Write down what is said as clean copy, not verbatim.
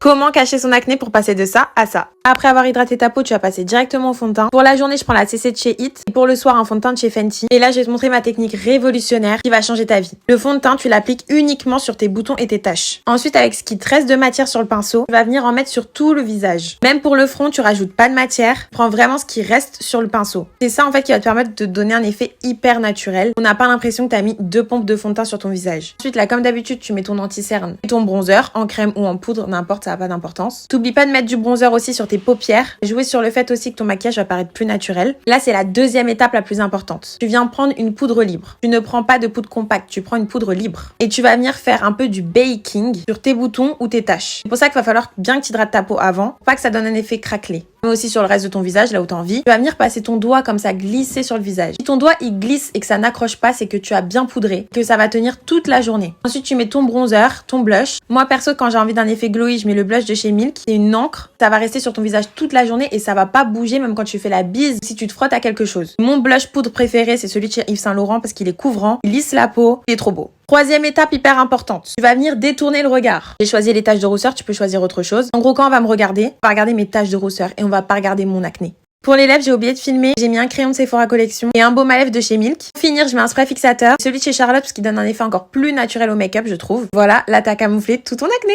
Comment cacher son acné pour passer de ça à ça? Après avoir hydraté ta peau, tu vas passer directement au fond de teint. Pour la journée, je prends la CC de chez Hit. Et pour le soir, un fond de teint de chez Fenty. Et là, je vais te montrer ma technique révolutionnaire qui va changer ta vie. Le fond de teint, tu l'appliques uniquement sur tes boutons et tes taches. Ensuite, avec ce qui te reste de matière sur le pinceau, tu vas venir en mettre sur tout le visage. Même pour le front, tu rajoutes pas de matière. Prends vraiment ce qui reste sur le pinceau. C'est ça, en fait, qui va te permettre de te donner un effet hyper naturel. On n'a pas l'impression que tu as mis 2 pompes de fond de teint sur ton visage. Ensuite, là, comme d'habitude, tu mets ton anti-cerne et ton bronzer en crème ou en poudre, n'importe, ça n'a pas d'importance. T'oublies pas de mettre du bronzer aussi sur tes paupières. Jouer sur le fait aussi que ton maquillage va paraître plus naturel. Là, c'est la deuxième étape la plus importante. Tu viens prendre une poudre libre. Tu ne prends pas de poudre compacte, tu prends une poudre libre. Et tu vas venir faire un peu du baking sur tes boutons ou tes taches. C'est pour ça qu'il va falloir bien que tu hydrates ta peau avant, pour pas que ça donne un effet craquelé. Mais aussi sur le reste de ton visage, là où t'as envie. Tu vas venir passer ton doigt comme ça, glisser sur le visage. Si ton doigt il glisse et que ça n'accroche pas, c'est que tu as bien poudré, que ça va tenir toute la journée. Ensuite, tu mets ton bronzer, ton blush. Moi perso, quand j'ai envie d'un effet glowy, je mets le blush de chez Milk. C'est une encre. Ça va rester sur ton visage toute la journée et ça va pas bouger même quand tu fais la bise si tu te frottes à quelque chose. Mon blush poudre préféré, c'est celui de chez Yves Saint Laurent parce qu'il est couvrant, il lisse la peau, il est trop beau. Troisième étape hyper importante, tu vas venir détourner le regard. J'ai choisi les taches de rousseur, tu peux choisir autre chose. En gros, quand on va me regarder, on va regarder mes taches de rousseur et on va pas regarder mon acné. Pour les lèvres, j'ai oublié de filmer. J'ai mis un crayon de Sephora Collection et un baume à lèvres de chez Milk. Pour finir, je mets un spray fixateur, celui de chez Charlotte parce qu'il donne un effet encore plus naturel au make-up, je trouve. Voilà, là t'as camouflé tout ton acné.